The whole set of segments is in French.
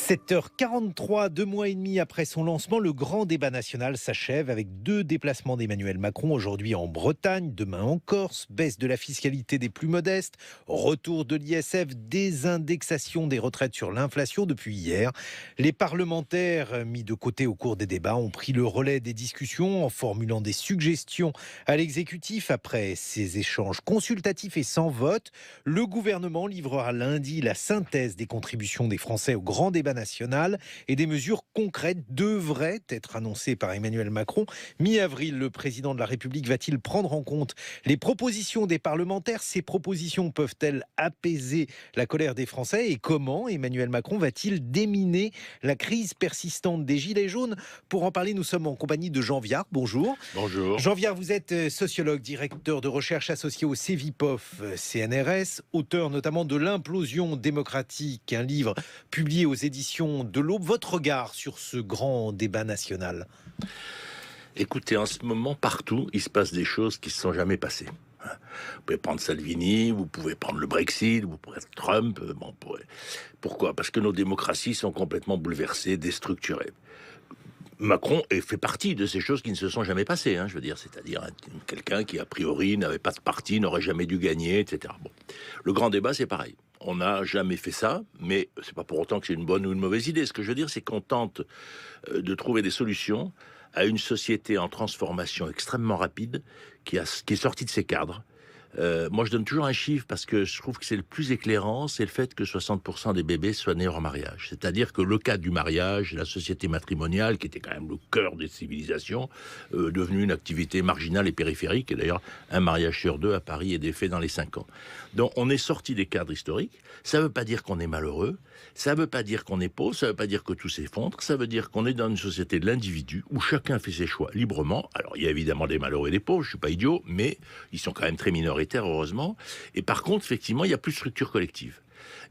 7h43, 2 mois et demi après son lancement, le grand débat national s'achève avec 2 déplacements d'Emmanuel Macron, aujourd'hui en Bretagne, demain en Corse, baisse de la fiscalité des plus modestes, retour de l'ISF, désindexation des retraites sur l'inflation depuis hier. Les parlementaires mis de côté au cours des débats ont pris le relais des discussions en formulant des suggestions à l'exécutif. Après ces échanges consultatifs et sans vote, le gouvernement livrera lundi la synthèse des contributions des Français au grand débat national et des mesures concrètes devraient être annoncées par Emmanuel Macron. Mi-avril, le président de la République va-t-il prendre en compte les propositions des parlementaires ? Ces propositions peuvent-elles apaiser la colère des Français ? Et comment Emmanuel Macron va-t-il déminer la crise persistante des Gilets jaunes ? Pour en parler, nous sommes en compagnie de Jean Viard. Bonjour. Bonjour. Jean Viard, vous êtes sociologue, directeur de recherche associé au CEVIPOF CNRS, auteur notamment de L'implosion démocratique, un livre publié aux éditions de l'Aube. Votre regard sur ce grand débat national ? Écoutez, en ce moment, partout, il se passe des choses qui ne se sont jamais passées. Vous pouvez prendre Salvini, vous pouvez prendre le Brexit, vous pouvez prendre Trump. Pourquoi ? Parce que nos démocraties sont complètement bouleversées, déstructurées. Macron fait partie de ces choses qui ne se sont jamais passées, je veux dire, c'est-à-dire quelqu'un qui a priori n'avait pas de parti, n'aurait jamais dû gagner, etc. Bon. Le grand débat, c'est pareil. On n'a jamais fait ça, mais c'est pas pour autant que c'est une bonne ou une mauvaise idée. Ce que je veux dire, c'est qu'on tente de trouver des solutions à une société en transformation extrêmement rapide qui est sortie de ses cadres. Moi, je donne toujours un chiffre parce que je trouve que c'est le plus éclairant, c'est le fait que 60% des bébés soient nés hors mariage. C'est-à-dire que le cadre du mariage, la société matrimoniale, qui était quand même le cœur des civilisations, devenue une activité marginale et périphérique. Et d'ailleurs, un mariage sur 2 à Paris est défait dans les 5 ans. Donc, on est sorti des cadres historiques. Ça ne veut pas dire qu'on est malheureux. Ça ne veut pas dire qu'on est pauvre. Ça ne veut pas dire que tout s'effondre. Ça veut dire qu'on est dans une société de l'individu où chacun fait ses choix librement. Alors, il y a évidemment des malheureux et des pauvres. Je ne suis pas idiot, mais ils sont quand même très minoritaires, heureusement. Et par contre, effectivement, il n'y a plus de structure collective.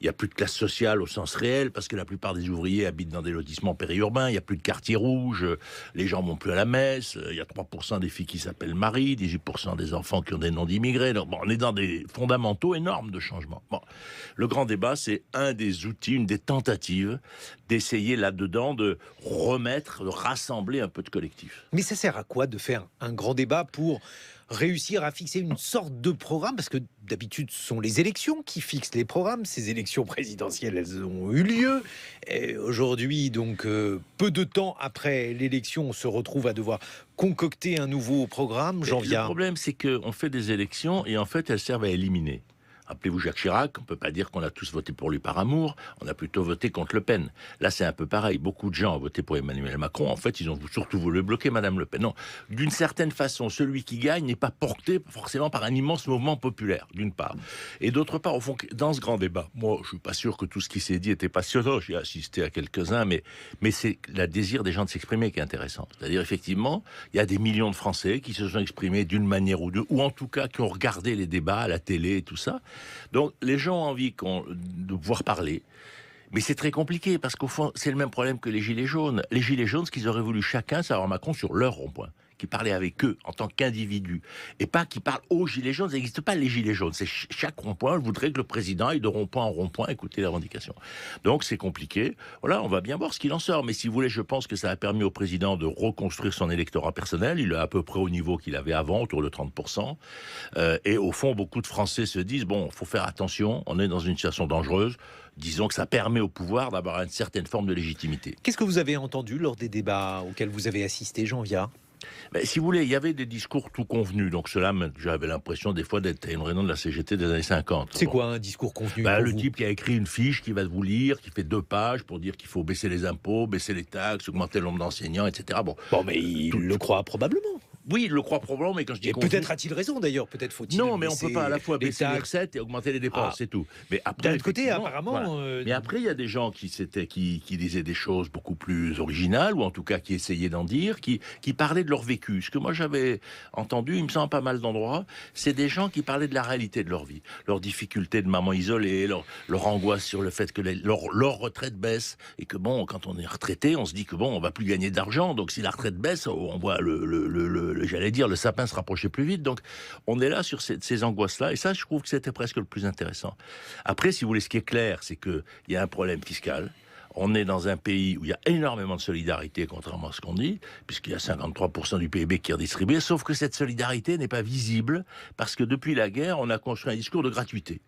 Il n'y a plus de classe sociale au sens réel, parce que la plupart des ouvriers habitent dans des lotissements périurbains, il n'y a plus de quartiers rouges, les gens vont plus à la messe, il y a 3% des filles qui s'appellent Marie, 18% des enfants qui ont des noms d'immigrés. Donc bon, on est dans des fondamentaux énormes de changement. Bon, le grand débat, c'est un des outils, une des tentatives d'essayer là-dedans de remettre, de rassembler un peu de collectif. Mais ça sert à quoi de faire un grand débat pour réussir à fixer une sorte de programme ? Parce que d'habitude, ce sont les élections qui fixent les programmes. Ces élections présidentielles, elles ont eu lieu. Et aujourd'hui, donc, peu de temps après l'élection, on se retrouve à devoir concocter un nouveau programme. Jean Viard. Le problème, c'est qu'on fait des élections et en fait, elles servent à éliminer. Rappelez-vous Jacques Chirac, on ne peut pas dire qu'on a tous voté pour lui par amour, on a plutôt voté contre Le Pen. Là, c'est un peu pareil. Beaucoup de gens ont voté pour Emmanuel Macron. En fait, ils ont surtout voulu bloquer Madame Le Pen. Non, d'une certaine façon, celui qui gagne n'est pas porté forcément par un immense mouvement populaire, d'une part. Et d'autre part, au fond, dans ce grand débat, moi, je ne suis pas sûr que tout ce qui s'est dit était passionnant. J'ai assisté à quelques-uns, mais c'est le désir des gens de s'exprimer qui est intéressant. C'est-à-dire, effectivement, il y a des millions de Français qui se sont exprimés d'une manière ou d'une, ou en tout cas qui ont regardé les débats à la télé et tout ça. Donc les gens ont envie de pouvoir parler, mais c'est très compliqué parce qu'au fond c'est le même problème que les Gilets jaunes. Les Gilets jaunes, ce qu'ils auraient voulu chacun, c'est avoir Macron sur leur rond-point, qui parlait avec eux en tant qu'individu, et pas qui parle aux Gilets jaunes. Ça n'existe pas les Gilets jaunes, c'est chaque rond-point. Je voudrais que le président aille de rond-point en rond-point écouter les revendications. Donc c'est compliqué. Voilà, on va bien voir ce qu'il en sort. Mais si vous voulez, je pense que ça a permis au président de reconstruire son électorat personnel. Il est à peu près au niveau qu'il avait avant, autour de 30%. Et au fond, beaucoup de Français se disent, bon, faut faire attention, on est dans une situation dangereuse. Disons que ça permet au pouvoir d'avoir une certaine forme de légitimité. Qu'est-ce que vous avez entendu lors des débats auxquels vous avez assisté, Jean Viard ? Ben, si vous voulez, il y avait des discours tout convenus. Donc cela, j'avais l'impression des fois d'être à une réunion de la CGT des années 50. C'est quoi un discours convenu ? Le type qui a écrit une fiche qui va vous lire, qui fait 2 pages pour dire qu'il faut baisser les impôts, baisser les taxes, augmenter le nombre d'enseignants, etc. Bon, mais il le croit probablement. Oui, il le croit probablement, mais quand je dis... Et peut-être a-t-il raison d'ailleurs, peut-être faut-il... Non, mais on ne peut pas à la fois baisser les recettes et augmenter les dépenses, c'est tout. Mais après, d'un autre côté, apparemment... Voilà. Mais après, il y a des gens qui disaient des choses beaucoup plus originales, ou en tout cas qui essayaient d'en dire, qui parlaient de leur vécu. Ce que moi j'avais entendu, il me semble pas mal d'endroits, c'est des gens qui parlaient de la réalité de leur vie, leurs difficultés de maman isolée, leur angoisse sur le fait que leur retraite baisse, et que bon, quand on est retraité, on se dit que bon, on va plus gagner d'argent, donc si la retraite baisse, on voit j'allais dire, le sapin se rapprochait plus vite. Donc, on est là sur ces angoisses-là. Et ça, je trouve que c'était presque le plus intéressant. Après, si vous voulez, ce qui est clair, c'est qu'il y a un problème fiscal. On est dans un pays où il y a énormément de solidarité, contrairement à ce qu'on dit, puisqu'il y a 53% du PIB qui est redistribué, sauf que cette solidarité n'est pas visible, parce que depuis la guerre, on a construit un discours de gratuité.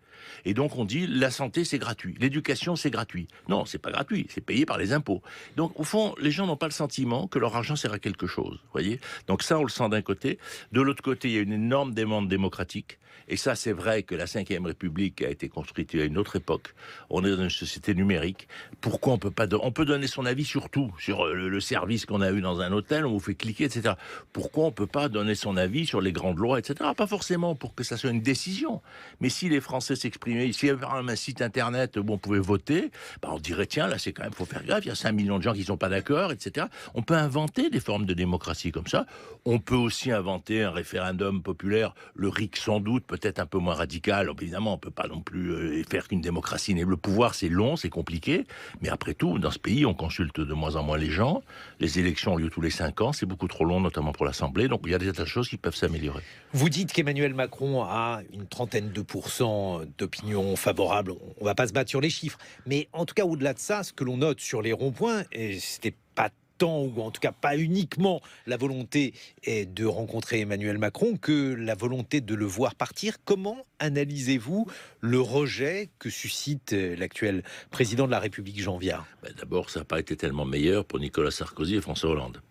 Et donc on dit, la santé c'est gratuit, l'éducation c'est gratuit. Non, c'est pas gratuit, c'est payé par les impôts. Donc au fond, les gens n'ont pas le sentiment que leur argent sert à quelque chose, voyez. Donc ça, on le sent d'un côté. De l'autre côté, il y a une énorme demande démocratique. Et ça, c'est vrai que la Ve République a été construite à une autre époque. On est dans une société numérique. Pourquoi on peut pas... On peut donner son avis sur tout, sur le service qu'on a eu dans un hôtel, on vous fait cliquer, etc. Pourquoi on peut pas donner son avis sur les grandes lois, etc. Pas forcément pour que ça soit une décision. Mais si les Français s'exprimaient, s'il y avait un site internet où on pouvait voter, on dirait, tiens, là, c'est quand même, faut faire gaffe, il y a 5 millions de gens qui sont pas d'accord, etc. On peut inventer des formes de démocratie comme ça. On peut aussi inventer un référendum populaire, le RIC sans doute, peut-être un peu moins radical. Évidemment, on peut pas non plus faire qu'une démocratie. Le pouvoir, c'est long, c'est compliqué. Mais après tout, dans ce pays, on consulte de moins en moins les gens. Les élections ont lieu tous les 5 ans. C'est beaucoup trop long, notamment pour l'Assemblée. Donc, il y a des tas de choses qui peuvent s'améliorer. Vous dites qu'Emmanuel Macron a une trentaine de pourcents d'opinion favorable. On va pas se battre sur les chiffres. Mais en tout cas, au-delà de ça, ce que l'on note sur les ronds-points, et c'était pas tant, ou en tout cas pas uniquement la volonté de rencontrer Emmanuel Macron, que la volonté de le voir partir. Comment analysez-vous le rejet que suscite l'actuel président de la République, Jean Viard ? D'abord, ça n'a pas été tellement meilleur pour Nicolas Sarkozy et François Hollande.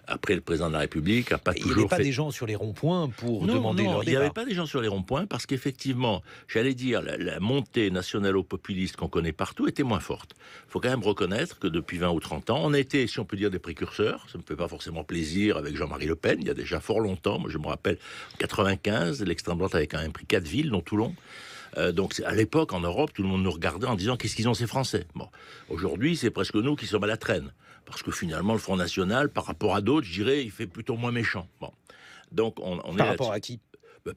Après, le président de la République n'a pas toujours fait... Il n'y avait pas des gens sur les ronds-points pour demander leur départ. Il n'y avait pas des gens sur les ronds-points parce qu'effectivement, j'allais dire, la montée nationalo-populiste qu'on connaît partout était moins forte. Il faut quand même reconnaître que depuis 20 ou 30 ans, on a été, si on peut dire, des précurseurs. Ça ne me fait pas forcément plaisir avec Jean-Marie Le Pen. Il y a déjà fort longtemps, moi je me rappelle, en 95, l'extrême droite avait quand même pris 4 villes, dont Toulon. Donc à l'époque, en Europe, tout le monde nous regardait en disant qu'est-ce qu'ils ont ces Français. Bon, aujourd'hui, c'est presque nous qui sommes à la traîne. Parce que finalement, le Front National, par rapport à d'autres, je dirais, il fait plutôt moins méchant. Bon. Donc, on par rapport à qui ?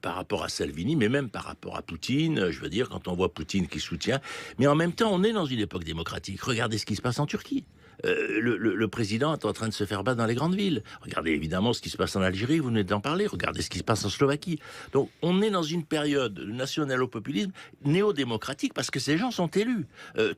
Par rapport à Salvini, mais même par rapport à Poutine. Je veux dire, quand on voit Poutine qui soutient. Mais en même temps, on est dans une époque démocratique. Regardez ce qui se passe en Turquie. Le président est en train de se faire battre dans les grandes villes. Regardez évidemment ce qui se passe en Algérie, vous venez d'en parler. Regardez ce qui se passe en Slovaquie. Donc on est dans une période de national-populisme néo-démocratique parce que ces gens sont élus.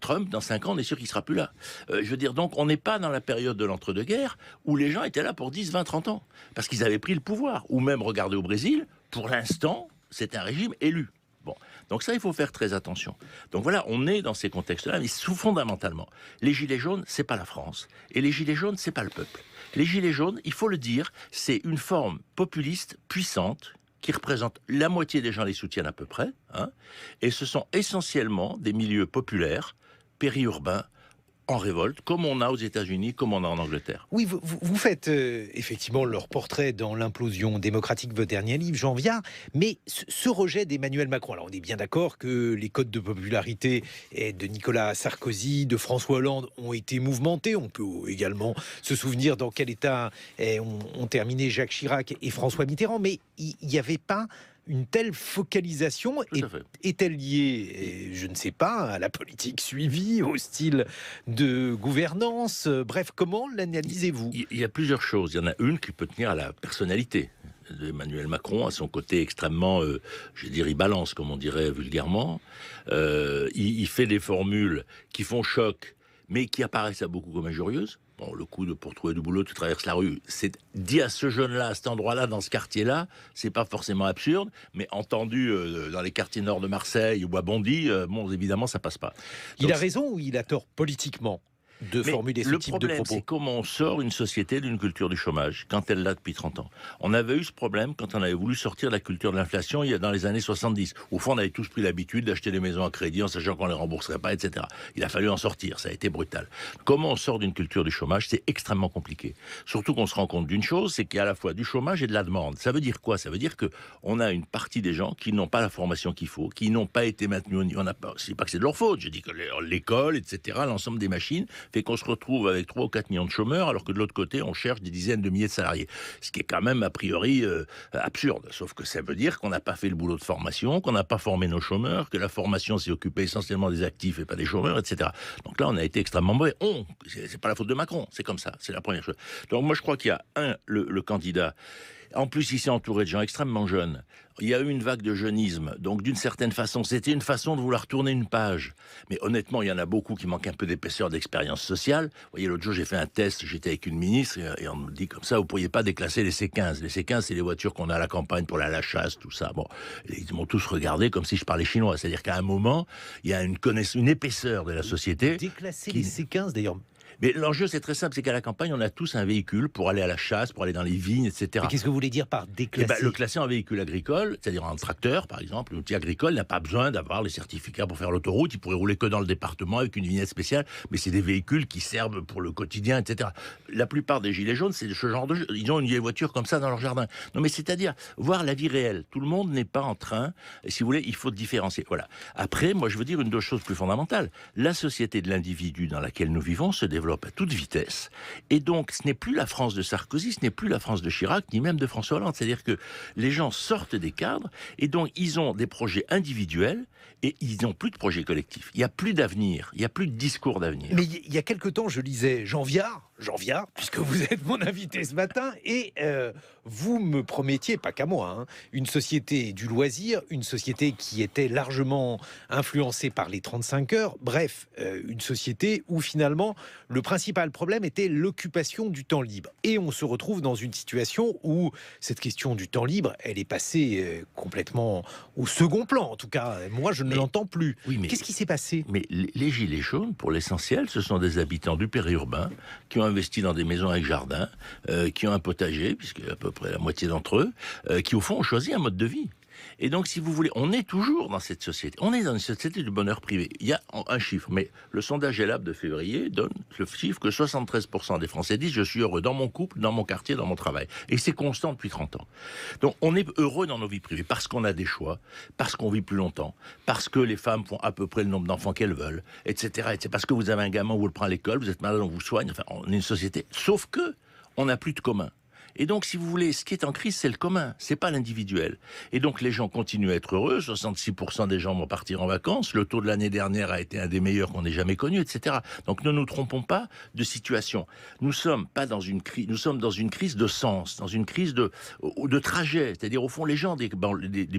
Trump, dans 5 ans, on est sûr qu'il ne sera plus là. Je veux dire, donc on n'est pas dans la période de l'entre-deux-guerres où les gens étaient là pour 10, 20, 30 ans. Parce qu'ils avaient pris le pouvoir. Ou même, regardez au Brésil, pour l'instant, c'est un régime élu. Bon, donc ça, il faut faire très attention. Donc voilà, on est dans ces contextes-là, mais fondamentalement, les Gilets jaunes, c'est pas la France. Et les Gilets jaunes, c'est pas le peuple. Les Gilets jaunes, il faut le dire, c'est une forme populiste puissante qui représente la moitié des gens les soutiennent à peu près, et ce sont essentiellement des milieux populaires, périurbains, en révolte, comme on a aux États-Unis, comme on a en Angleterre. Oui, vous faites effectivement leur portrait dans l'implosion démocratique, votre dernier livre, Jean Viard, mais ce rejet d'Emmanuel Macron, alors on est bien d'accord que les codes de popularité de Nicolas Sarkozy, de François Hollande ont été mouvementés, on peut également se souvenir dans quel état ont terminé Jacques Chirac et François Mitterrand, mais il n'y avait pas une telle focalisation. Est-elle liée, je ne sais pas, à la politique suivie, au style de gouvernance? Bref, comment l'analysez-vous? Il y a plusieurs choses. Il y en a une qui peut tenir à la personnalité d'Emmanuel Macron, à son côté extrêmement, je veux dire, il balance, comme on dirait vulgairement. Il fait des formules qui font choc, mais qui apparaissent à beaucoup comme injurieuses. Bon, le coup de pour trouver du boulot, tu traverses la rue. C'est dit à ce jeune-là, à cet endroit-là, dans ce quartier-là, c'est pas forcément absurde, mais entendu dans les quartiers nord de Marseille ou à Bondy, bon, évidemment, ça passe pas. Donc, il a raison ou il a tort politiquement de formuler ce type de propos? Le problème, c'est comment on sort une société d'une culture du chômage, quand elle l'a depuis 30 ans. On avait eu ce problème quand on avait voulu sortir de la culture de l'inflation il y a dans les années 70. Au fond, on avait tous pris l'habitude d'acheter des maisons à crédit en sachant qu'on ne les rembourserait pas, etc. Il a fallu en sortir, ça a été brutal. Comment on sort d'une culture du chômage? C'est extrêmement compliqué. Surtout qu'on se rend compte d'une chose, c'est qu'il y a à la fois du chômage et de la demande. Ça veut dire quoi? Ça veut dire qu'on a une partie des gens qui n'ont pas la formation qu'il faut, qui n'ont pas été maintenus. C'est pas que c'est de leur faute, je dis que l'école, etc., l'ensemble des machines, fait qu'on se retrouve avec 3 ou 4 millions de chômeurs, alors que de l'autre côté, on cherche des dizaines de milliers de salariés. Ce qui est quand même, a priori, absurde. Sauf que ça veut dire qu'on n'a pas fait le boulot de formation, qu'on n'a pas formé nos chômeurs, que la formation s'est occupée essentiellement des actifs et pas des chômeurs, etc. Donc là, on a été extrêmement mauvais. C'est pas la faute de Macron, c'est comme ça, c'est la première chose. Donc moi, je crois qu'il y a le candidat En plus, il s'est entouré de gens extrêmement jeunes. Il y a eu une vague de jeunisme. Donc, d'une certaine façon, c'était une façon de vouloir tourner une page. Mais honnêtement, il y en a beaucoup qui manquent un peu d'épaisseur d'expérience sociale. Vous voyez, l'autre jour, j'ai fait un test, j'étais avec une ministre, et on me dit comme ça, vous pourriez pas déclasser les C15. Les C15, c'est les voitures qu'on a à la campagne pour la chasse, tout ça. Bon, et ils m'ont tous regardé comme si je parlais chinois. C'est-à-dire qu'à un moment, il y a une épaisseur de la société. Déclasser les C15, d'ailleurs. Mais l'enjeu, c'est très simple, c'est qu'à la campagne, on a tous un véhicule pour aller à la chasse, pour aller dans les vignes, etc. Mais qu'est-ce que vous voulez dire par déclasser? Le classer en véhicule agricole, c'est-à-dire en tracteur, par exemple, l'outil agricole n'a pas besoin d'avoir les certificats pour faire l'autoroute, il pourrait rouler que dans le département avec une vignette spéciale, mais c'est des véhicules qui servent pour le quotidien, etc. La plupart des gilets jaunes, c'est ce genre de... Ils ont une vieille voiture comme ça dans leur jardin. Non, mais c'est-à-dire, voir la vie réelle. Tout le monde n'est pas en train, et si vous voulez, il faut différencier. Voilà. Après, moi, je veux dire une autre chose plus fondamentale. La société de l'individu dans laquelle nous vivons se développe à toute vitesse. Et donc, ce n'est plus la France de Sarkozy, ce n'est plus la France de Chirac, ni même de François Hollande. C'est-à-dire que les gens sortent des cadres et donc ils ont des projets individuels et ils n'ont plus de projets collectifs. Il n'y a plus d'avenir, il n'y a plus de discours d'avenir. Mais il y a quelque temps, je lisais Jean Viard, puisque vous êtes mon invité ce matin, et vous me promettiez, pas qu'à moi, hein, une société du loisir, une société qui était largement influencée par les 35 heures, bref, une société où finalement le principal problème était l'occupation du temps libre. Et on se retrouve dans une situation où cette question du temps libre, elle est passée complètement au second plan. En tout cas, moi, je ne l'entends plus. Oui, mais qu'est-ce qui s'est passé? Mais les gilets jaunes, pour l'essentiel, ce sont des habitants du périurbain qui ont investi dans des maisons avec jardin, qui ont un potager, puisque à peu près la moitié d'entre eux, qui au fond ont choisi un mode de vie. Et donc, si vous voulez, on est toujours dans cette société. On est dans une société du bonheur privé. Il y a un chiffre, mais le sondage Elab de février donne le chiffre que 73% des Français disent « Je suis heureux dans mon couple, dans mon quartier, dans mon travail ». Et c'est constant depuis 30 ans. Donc, on est heureux dans nos vies privées parce qu'on a des choix, parce qu'on vit plus longtemps, parce que les femmes font à peu près le nombre d'enfants qu'elles veulent, etc. etc. Parce que vous avez un gamin, vous le prenez à l'école, vous êtes malade, on vous soigne. Enfin, on est une société. Sauf que on n'a plus de commun. Et donc, si vous voulez, ce qui est en crise, c'est le commun, c'est pas l'individuel. Et donc, les gens continuent à être heureux, 66% des gens vont partir en vacances, le taux de l'année dernière a été un des meilleurs qu'on ait jamais connu, etc. Donc, ne nous trompons pas de situation. Nous sommes pas dans une crise, nous sommes dans une crise de sens, dans une crise de trajet. C'est-à-dire, au fond, les gens des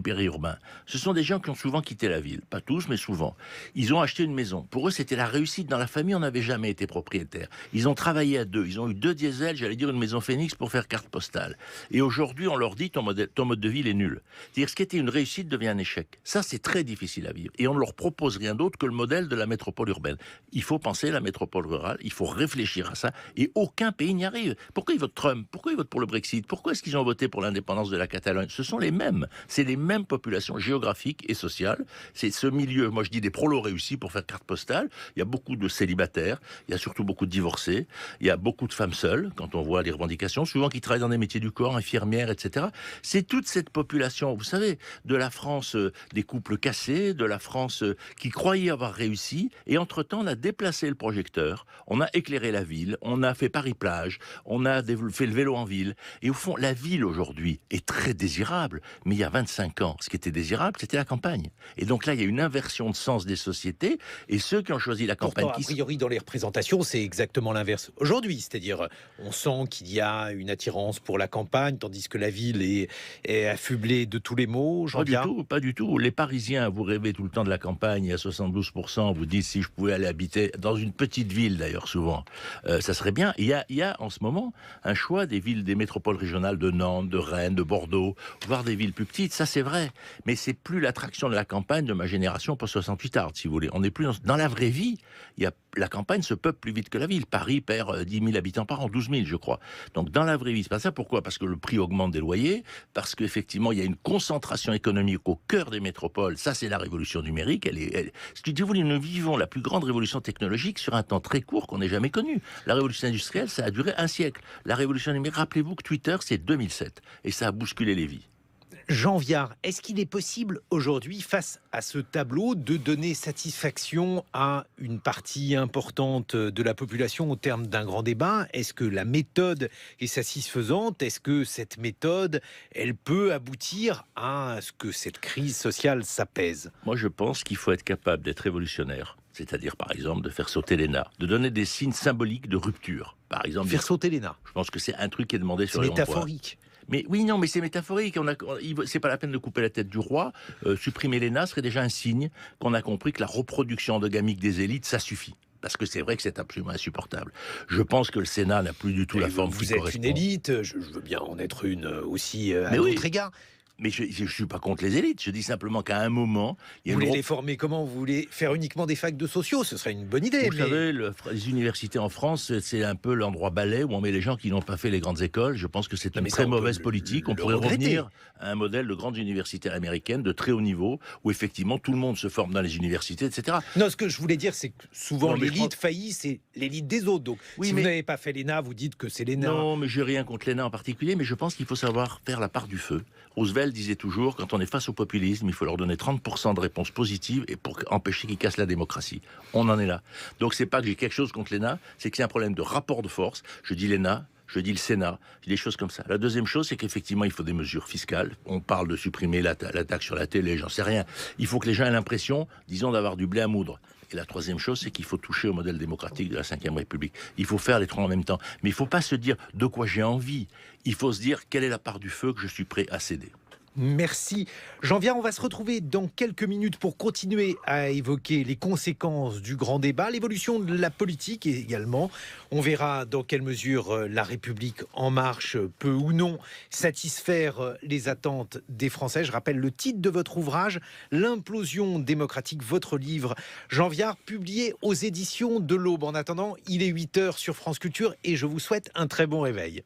périurbains, ce sont des gens qui ont souvent quitté la ville. Pas tous, mais souvent. Ils ont acheté une maison. Pour eux, c'était la réussite. Dans la famille, on n'avait jamais été propriétaire. Ils ont travaillé à deux. Ils ont eu 2 diesels, j'allais dire une maison Phoenix pour faire carte postale. Et aujourd'hui, on leur dit ton mode de vie il est nul. C'est-à-dire ce qui était une réussite devient un échec. Ça, c'est très difficile à vivre. Et on ne leur propose rien d'autre que le modèle de la métropole urbaine. Il faut penser la métropole rurale, il faut réfléchir à ça, et aucun pays n'y arrive. Pourquoi ils votent Trump? Pourquoi ils votent pour le Brexit? Pourquoi est-ce qu'ils ont voté pour l'indépendance de la Catalogne? Ce sont les mêmes. C'est les mêmes populations géographiques et sociales. C'est ce milieu, moi je dis des prolos réussis pour faire carte postale. Il y a beaucoup de célibataires, il y a surtout beaucoup de divorcés, il y a beaucoup de femmes seules, quand on voit les revendications, souvent qui travaillent dans des métiers du corps, infirmières, etc. C'est toute cette population, vous savez, de la France des couples cassés, de la France qui croyait avoir réussi, et entre-temps, on a déplacé le projecteur, on a éclairé la ville, on a fait Paris-Plage, on a fait le vélo en ville, et au fond, la ville aujourd'hui est très désirable, mais il y a 25 ans, ce qui était désirable, c'était la campagne. Et donc là, il y a une inversion de sens des sociétés, et ceux qui ont choisi la campagne... Pourtant, a priori, dans les représentations, c'est exactement l'inverse aujourd'hui, c'est-à-dire, on sent qu'il y a une attirance pour la campagne, tandis que la ville est affublée de tous les maux. Pas du tout. Les Parisiens, vous rêvez tout le temps de la campagne, et à 72%, vous dites si je pouvais aller habiter dans une petite ville d'ailleurs souvent, ça serait bien. Il y a en ce moment un choix des villes, des métropoles régionales de Nantes, de Rennes, de Bordeaux, voire des villes plus petites, ça c'est vrai. Mais c'est plus l'attraction de la campagne de ma génération post 68 art, si vous voulez. On n'est plus dans la vraie vie. La campagne se peuple plus vite que la ville. Paris perd 10 000 habitants par an, 12 000 je crois. Donc dans la vraie vie, c'est pas ça. Pourquoi? Parce que le prix augmente des loyers, parce qu'effectivement il y a une concentration économique au cœur des métropoles. Ça c'est la révolution numérique. Si vous voulez, nous vivons la plus grande révolution technologique sur un temps très court qu'on n'ait jamais connu. La révolution industrielle, ça a duré un siècle. La révolution numérique, rappelez-vous que Twitter c'est 2007 et ça a bousculé les vies. Jean Viard, est-ce qu'il est possible aujourd'hui, face à ce tableau, de donner satisfaction à une partie importante de la population au terme d'un grand débat? Est-ce que la méthode est satisfaisante? Est-ce que cette méthode, elle peut aboutir à ce que cette crise sociale s'apaise? Moi, je pense qu'il faut être capable d'être révolutionnaire. C'est-à-dire, par exemple, de faire sauter l'ENA, de donner des signes symboliques de rupture. Par exemple, faire sauter l'ENA. Je pense que c'est un truc qui est demandé sur les ronds-points. C'est métaphorique. Mais oui, non, mais c'est métaphorique. C'est pas la peine de couper la tête du roi. Supprimer l'ENA serait déjà un signe qu'on a compris que la reproduction endogamique des élites, ça suffit. Parce que c'est vrai que c'est absolument insupportable. Je pense que le Sénat n'a plus du tout la forme qui Vous êtes correspond. une élite, je veux bien en être une aussi à Mais oui. votre égard. Mais je ne suis pas contre les élites. Je dis simplement qu'à un moment, il y a Vous une voulez les former comment? Vous voulez faire uniquement des facs de sociaux? Ce serait une bonne idée. Vous savez, les universités en France, c'est un peu l'endroit balai où on met les gens qui n'ont pas fait les grandes écoles. Je pense que c'est une très mauvaise politique. On pourrait revenir à un modèle de grandes universités américaines de très haut niveau, où effectivement tout le monde se forme dans les universités, etc. Non, ce que je voulais dire, c'est que souvent l'élite faillit, c'est l'élite des autres. Donc, oui, si vous n'avez pas fait l'ENA, vous dites que c'est l'ENA. Non, mais j'ai rien contre l'ENA en particulier, mais je pense qu'il faut savoir faire la part du feu. Roosevelt disait toujours, quand on est face au populisme, il faut leur donner 30% de réponses positives et pour empêcher qu'ils cassent la démocratie. On en est là. Donc c'est pas que j'ai quelque chose contre l'ENA, c'est que c'est un problème de rapport de force. Je dis l'ENA, je dis le Sénat, je dis des choses comme ça. La deuxième chose, c'est qu'effectivement, il faut des mesures fiscales. On parle de supprimer la taxe sur la télé, j'en sais rien. Il faut que les gens aient l'impression, disons, d'avoir du blé à moudre. Et la troisième chose, c'est qu'il faut toucher au modèle démocratique de la Ve République. Il faut faire les trois en même temps. Mais il ne faut pas se dire de quoi j'ai envie. Il faut se dire quelle est la part du feu que je suis prêt à céder. Merci. Jean Viard, on va se retrouver dans quelques minutes pour continuer à évoquer les conséquences du grand débat, l'évolution de la politique également. On verra dans quelle mesure la République en marche peut ou non satisfaire les attentes des Français. Je rappelle le titre de votre ouvrage, L'implosion démocratique, votre livre, Jean Viard, publié aux éditions de l'Aube. En attendant, il est 8h sur France Culture et je vous souhaite un très bon réveil.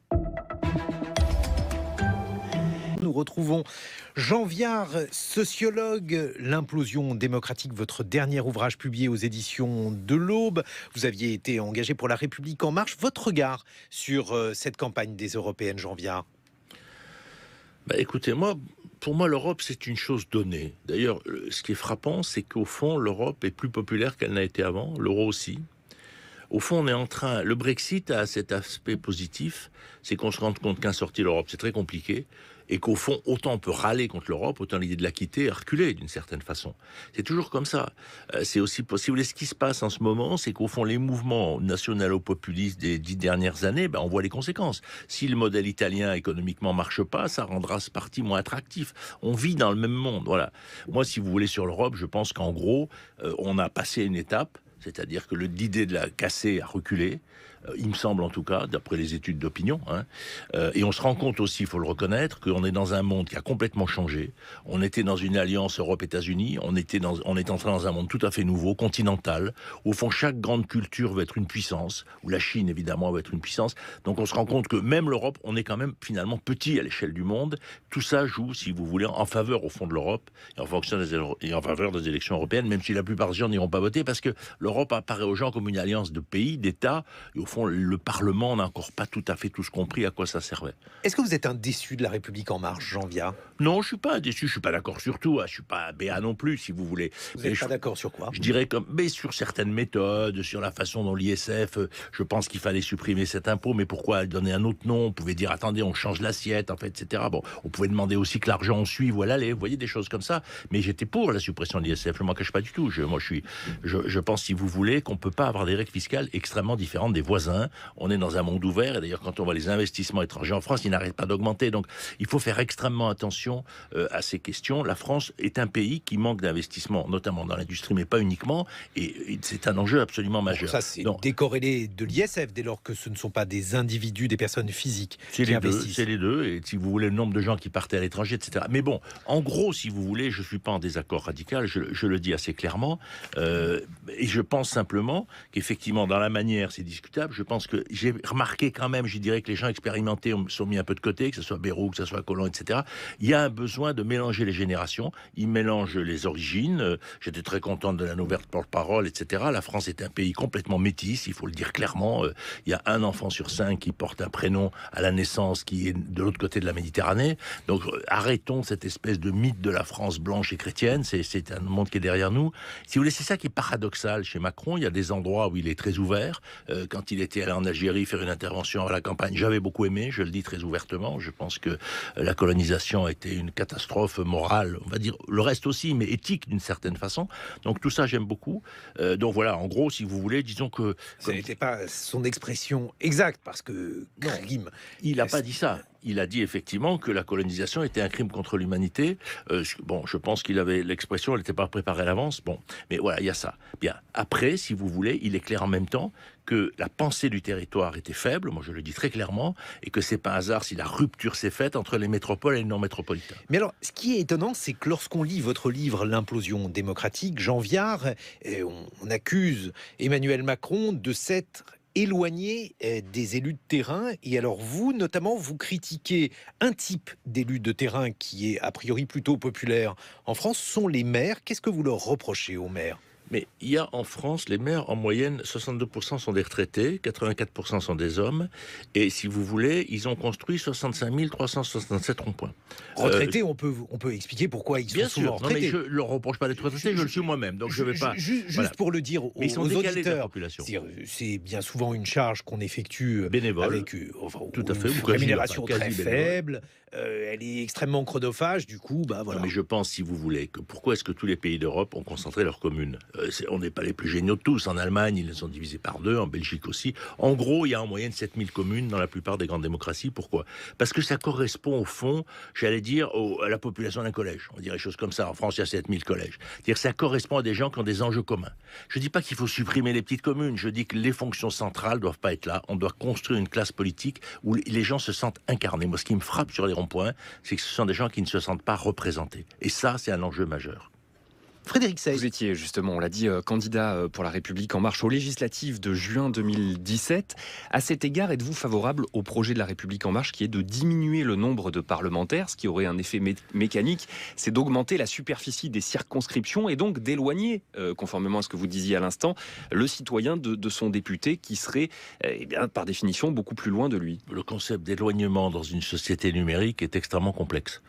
Nous retrouvons Jean Viard, sociologue, L'implosion démocratique, votre dernier ouvrage publié aux éditions de l'Aube. Vous aviez été engagé pour La République en marche. Votre regard sur cette campagne des Européennes, Jean Viard? Écoutez, pour moi, l'Europe, c'est une chose donnée. D'ailleurs, ce qui est frappant, c'est qu'au fond, l'Europe est plus populaire qu'elle n'a été avant, l'euro aussi. Au fond, on est en train... Le Brexit a cet aspect positif, c'est qu'on se rend compte qu'un sorti de l'Europe, c'est très compliqué, et qu'au fond, autant on peut râler contre l'Europe, autant l'idée de la quitter a reculé d'une certaine façon. C'est toujours comme ça. C'est aussi possible. Et ce qui se passe en ce moment, c'est qu'au fond, les mouvements nationalo-populistes des 10 dernières années, on voit les conséquences. Si le modèle italien économiquement marche pas, ça rendra ce parti moins attractif. On vit dans le même monde. Voilà. Moi, si vous voulez, sur l'Europe, je pense qu'en gros, on a passé une étape. C'est-à-dire que l'idée de la casser a reculé, il me semble en tout cas, d'après les études d'opinion. Et on se rend compte aussi, il faut le reconnaître, qu'on est dans un monde qui a complètement changé. On était dans une alliance Europe-États-Unis, on est entré dans un monde tout à fait nouveau, continental. Au fond, chaque grande culture va être une puissance, ou la Chine évidemment va être une puissance. Donc on se rend compte que même l'Europe, on est quand même finalement petit à l'échelle du monde. Tout ça joue, si vous voulez, en faveur au fond de l'Europe et en faveur des élections européennes, même si la plupart des gens n'iront pas voter, parce que l'Europe apparaît aux gens comme une alliance de pays, d'États, et au fond, le Parlement n'a encore pas tout à fait tous compris à quoi ça servait. Est-ce que vous êtes un déçu de la République en marche, Jean Viard? Non, je suis pas déçu, je suis pas d'accord sur tout, je suis pas béat non plus, si vous voulez. Vous n'êtes pas d'accord sur quoi? Je dirais mais sur certaines méthodes, sur la façon dont l'ISF, je pense qu'il fallait supprimer cet impôt, mais pourquoi donner un autre nom? On pouvait dire, attendez, on change l'assiette, en fait, etc. Bon, on pouvait demander aussi que l'argent suive, voilà, vous voyez, des choses comme ça. Mais j'étais pour la suppression de l'ISF, je m'en cache pas du tout. Je pense, si vous voulez, qu'on peut pas avoir des règles fiscales extrêmement différentes des voisins. On est dans un monde ouvert, et d'ailleurs, quand on voit les investissements étrangers en France, ils n'arrêtent pas d'augmenter. Donc, il faut faire extrêmement attention à ces questions. La France est un pays qui manque d'investissement, notamment dans l'industrie, mais pas uniquement, et c'est un enjeu absolument majeur. Ça, c'est décorrélé de l'ISF, dès lors que ce ne sont pas des individus, des personnes physiques qui investissent. C'est les deux, et si vous voulez, le nombre de gens qui partaient à l'étranger, etc. Mais bon, en gros, si vous voulez, je ne suis pas en désaccord radical, je le dis assez clairement, et je pense simplement qu'effectivement, dans la manière, c'est discutable. Je pense que j'ai remarqué quand même, je dirais que les gens expérimentés sont mis un peu de côté, que ce soit Bayrou, que ce soit Collomb, etc. Il y a un besoin de mélanger les générations. Ils mélangent les origines. J'étais très contente de la nouvelle porte-parole, etc. La France est un pays complètement métis, il faut le dire clairement. Il y a un enfant sur 5 qui porte un prénom à la naissance qui est de l'autre côté de la Méditerranée. Donc arrêtons cette espèce de mythe de la France blanche et chrétienne. C'est un monde qui est derrière nous. Si vous voulez, c'est ça qui est paradoxal chez Macron. Il y a des endroits où il est très ouvert. Quand il était allé en Algérie faire une intervention à la campagne, j'avais beaucoup aimé, je le dis très ouvertement. Je pense que la colonisation a été une catastrophe morale, on va dire le reste aussi, mais éthique d'une certaine façon. Donc tout ça, j'aime beaucoup. Donc voilà, en gros, si vous voulez, disons que... Ce n'était pas son expression exacte, parce que... Non, il n'a pas dit ça. il a dit effectivement que la colonisation était un crime contre l'humanité. Bon, je pense qu'il avait l'expression, elle n'était pas préparée à l'avance. Bon, mais voilà, il y a ça. Bien, après, si vous voulez, il est clair en même temps que la pensée du territoire était faible, moi je le dis très clairement, et que c'est pas un hasard si la rupture s'est faite entre les métropoles et les non-métropolitains. Mais alors, ce qui est étonnant, c'est que lorsqu'on lit votre livre L'implosion démocratique, Jean Viard, on accuse Emmanuel Macron de s'être éloigné des élus de terrain. Et alors vous, notamment, vous critiquez un type d'élus de terrain qui est a priori plutôt populaire en France, sont les maires. Qu'est-ce que vous leur reprochez aux maires ? Mais il y a en France, les maires, en moyenne, 62% sont des retraités, 84% sont des hommes, et si vous voulez, ils ont construit 65 367 ronds-points. Retraités, on peut expliquer pourquoi ils sont souvent retraités. Bien sûr, non mais je ne leur reproche pas d'être retraités, je le suis moi-même, donc je ne vais pas... Juste pour le dire aux ils sont décalés auditeurs, de la population. C'est bien souvent une charge qu'on effectue bénévole, avec tout à fait, une rémunération très faible. Elle est extrêmement chronophage, du coup, bah voilà. Non, mais je pense, si vous voulez, que pourquoi est-ce que tous les pays d'Europe ont concentré leurs communes ? On n'est pas les plus géniaux de tous. En Allemagne, ils les ont divisés par 2, en Belgique aussi. En gros, il y a en moyenne 7000 communes dans la plupart des grandes démocraties. Pourquoi ? Parce que ça correspond au fond, j'allais dire, à la population d'un collège. On dirait des choses comme ça. En France, il y a 7000 collèges. C'est-à-dire que ça correspond à des gens qui ont des enjeux communs. Je ne dis pas qu'il faut supprimer les petites communes. Je dis que les fonctions centrales ne doivent pas être là. On doit construire une classe politique où les gens se sentent incarnés. Moi, ce qui me frappe sur les ronds-points, c'est que ce sont des gens qui ne se sentent pas représentés. Et ça, c'est un enjeu majeur. Frédéric Seyss. Vous étiez justement, on l'a dit, candidat pour La République En Marche aux législatives de juin 2017. À cet égard, êtes-vous favorable au projet de La République En Marche qui est de diminuer le nombre de parlementaires, ce qui aurait un effet mécanique, c'est d'augmenter la superficie des circonscriptions et donc d'éloigner, conformément à ce que vous disiez à l'instant, le citoyen de son député qui serait, par définition, beaucoup plus loin de lui. Le concept d'éloignement dans une société numérique est extrêmement complexe.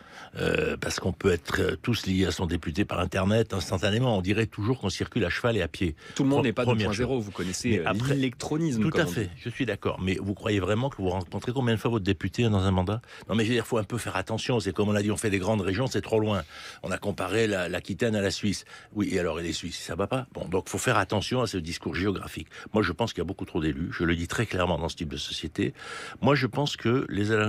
Parce qu'on peut être tous liés à son député par Internet, instantanément. On dirait toujours qu'on circule à cheval et à pied. Tout le monde n'est pas 2.0, vous connaissez l'électronisme. Tout à fait, je suis d'accord. Mais vous croyez vraiment que vous rencontrez combien de fois votre député dans un mandat ? Non mais je veux dire, il faut un peu faire attention. C'est comme on a dit, on fait des grandes régions, c'est trop loin. On a comparé l'Aquitaine à la Suisse. Oui, et alors, et les Suisses, ça va pas ? Bon, donc il faut faire attention à ce discours géographique. Moi, je pense qu'il y a beaucoup trop d'élus. Je le dis très clairement dans ce type de société. Moi, je pense que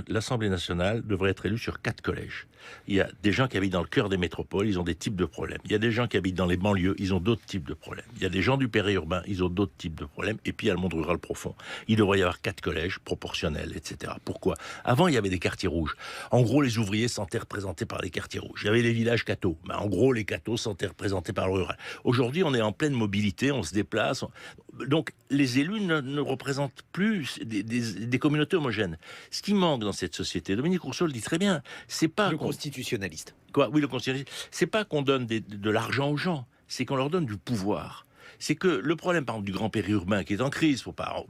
l'Assemblée nationale devrait être élue sur 4 collèges. Il y a des gens qui habitent dans le cœur des métropoles, ils ont des types de problèmes. Il y a des gens qui habitent dans les banlieues, ils ont d'autres types de problèmes. Il y a des gens du périurbain, ils ont d'autres types de problèmes. Et puis il y a le monde rural profond. Il devrait y avoir 4 collèges proportionnels, etc. Pourquoi ? Avant, il y avait des quartiers rouges. En gros, les ouvriers sentaient représentés par les quartiers rouges. Il y avait les villages cathos. Mais en gros, les cathos sentaient représentés par le rural. Aujourd'hui, on est en pleine mobilité, on se déplace. Donc, les élus ne représentent plus des communautés homogènes. Ce qui manque dans cette société, Dominique Rousseau le dit très bien, c'est pas... Le constitutionnaliste. Quoi ? Oui, le constitutionnaliste. C'est pas qu'on donne de l'argent aux gens, c'est qu'on leur donne du pouvoir. C'est que le problème, par exemple, du grand périurbain qui est en crise,